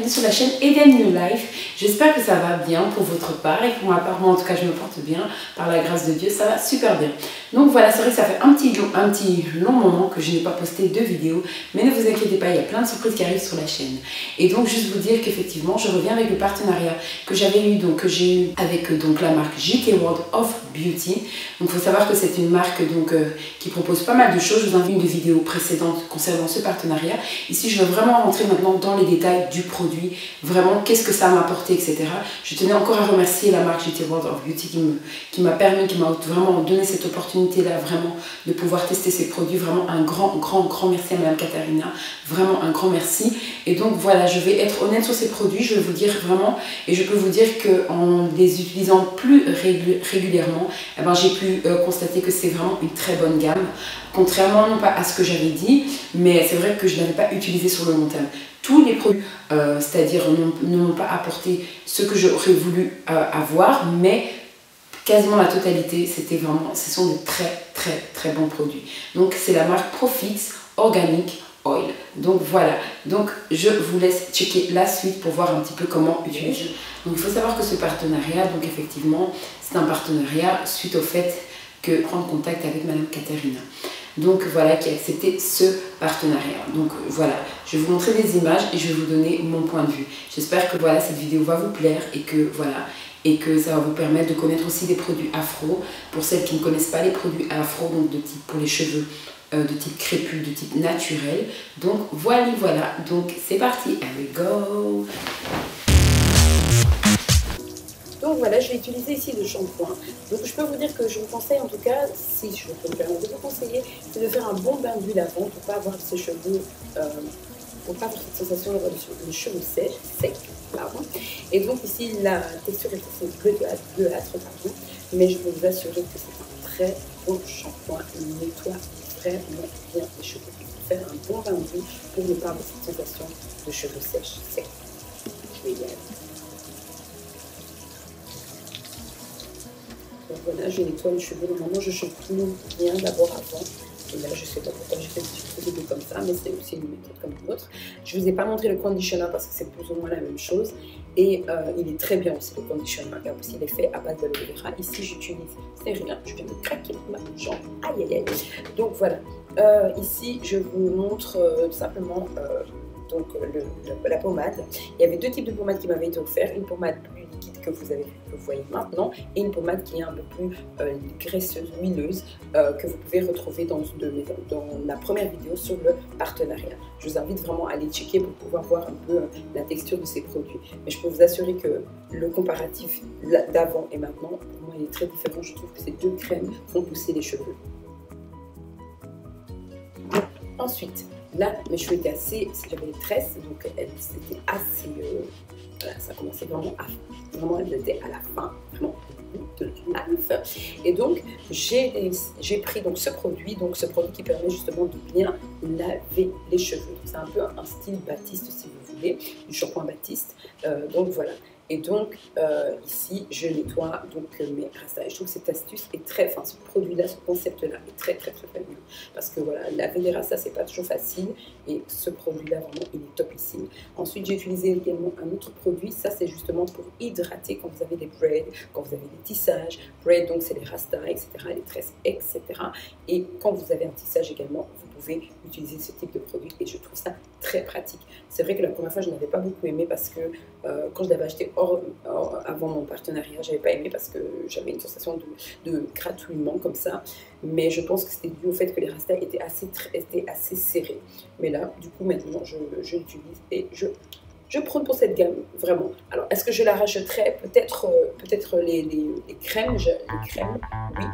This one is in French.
bienvenue sur la chaîne Eden New Life. J'espère que ça va bien pour votre part et pour ma part, moi en tout cas je me porte bien, par la grâce de Dieu, ça va super bien. Donc voilà, c'est vrai que ça fait un petit long moment que je n'ai pas posté de vidéo, mais ne vous inquiétez pas, il y a plein de surprises qui arrivent sur la chaîne. Et donc juste vous dire qu'effectivement, je reviens avec le partenariat que j'avais eu, donc que j'ai eu avec la marque JT World of Beauty. Donc il faut savoir que c'est une marque qui propose pas mal de choses. Je vous invite une vidéo précédente concernant ce partenariat. Ici, je veux vraiment rentrer maintenant dans les détails du produit, vraiment qu'est-ce que ça m'a apporté, etc. Je tenais encore à remercier la marque JT World of Beauty qui m'a vraiment donné cette opportunité-là, vraiment de pouvoir tester ces produits. Vraiment un grand merci à Madame Katharina, vraiment un grand merci. Et donc voilà, je vais être honnête sur ces produits, je vais vous dire vraiment, et je peux vous dire qu'en les utilisant plus régulièrement, eh ben, j'ai pu constater que c'est vraiment une très bonne gamme, contrairement non pas à ce que j'avais dit, mais c'est vrai que je n'avais pas utilisé sur le long terme. Tous les produits, c'est-à-dire ne m'ont pas apporté ce que j'aurais voulu avoir, mais quasiment la totalité, ce sont de très bons produits. Donc c'est la marque Profix Organic Oil. Donc voilà, donc je vous laisse checker la suite pour voir un petit peu comment utiliser. Donc il faut savoir que ce partenariat, donc effectivement, c'est un partenariat suite au fait que prendre contact avec Madame Katharina. Donc voilà, qui a accepté ce partenariat. Donc voilà, je vais vous montrer des images et je vais vous donner mon point de vue. J'espère que voilà, cette vidéo va vous plaire et que voilà, et que ça va vous permettre de connaître aussi des produits afro. Pour celles qui ne connaissent pas les produits afro, donc de type pour les cheveux, de type crépus, de type naturel. Donc voilà, donc c'est parti, here we go. Donc voilà, je vais utiliser ici le shampoing. Donc je peux vous dire que je vous conseille, en tout cas, si je peux me permettre de vous conseiller, c'est de faire un bon bain d'huile avant pour ne pas avoir ces cheveux, pour pas avoir cette sensation d'avoir les cheveux secs, pardon. Et donc ici, la texture est assez bleuâtre, pardon, mais je peux vous assurer que c'est un très bon shampoing. Il nettoie vraiment bien les cheveux. Il faut faire un bon bain d'huile pour ne pas avoir cette sensation de cheveux secs. Je vais y aller. Donc voilà, je nettoie les cheveux. Normalement, je shampooine bien d'abord avant. Et là, je ne sais pas pourquoi j'ai fait des vidéos comme ça, mais c'est aussi une méthode comme une autre. Je ne vous ai pas montré le conditioner parce que c'est plus ou moins la même chose. Et il est très bien aussi, le conditioner. Regarde aussi, il est fait à base d'aloe vera. Ici, j'utilise, c'est rien, je viens de craquer ma jambe. Aïe, aïe, aïe. Donc voilà, ici, je vous montre simplement la pommade. Il y avait deux types de pommades qui m'avaient été offertes. Une pommade plus liquide que vous voyez maintenant et une pommade qui est un peu plus graisseuse, huileuse que vous pouvez retrouver dans la première vidéo sur le partenariat. Je vous invite vraiment à aller checker pour pouvoir voir un peu la texture de ces produits. Mais je peux vous assurer que le comparatif d'avant et maintenant, pour moi, il est très différent. Je trouve que ces deux crèmes font pousser les cheveux. Ensuite, là, mes cheveux étaient assez, j'avais des tresses, donc c'était assez, voilà, ça commençait vraiment elle était à la fin, vraiment de life. Et donc, j'ai pris donc ce produit qui permet justement de bien laver les cheveux. C'est un peu un style Baptiste, si vous voulez, du shampoing Baptiste. Donc voilà. Et donc ici, je nettoie mes rastas. Et je trouve que cette astuce est ce produit-là, ce concept-là est très bien. Parce que voilà, laver les rastas, c'est pas toujours facile. Et ce produit-là, vraiment, il est topissime. Ensuite, j'ai utilisé également un autre produit. Ça, c'est justement pour hydrater quand vous avez des braids, quand vous avez des tissages. Braids, donc c'est les rastas, etc., les tresses, etc. Et quand vous avez un tissage également, vous pouvez utiliser ce type de produit. Et je trouve ça très pratique. C'est vrai que la première fois, je n'avais pas beaucoup aimé parce que quand je l'avais acheté avant mon partenariat, j'avais pas aimé parce que j'avais une sensation de gratouillement comme ça. Mais je pense que c'était dû au fait que les rastas étaient assez serrés. Mais là, du coup, maintenant, je l'utilise et je prône pour cette gamme, vraiment. Alors, est-ce que je la rachèterais? Peut-être les crèmes, oui.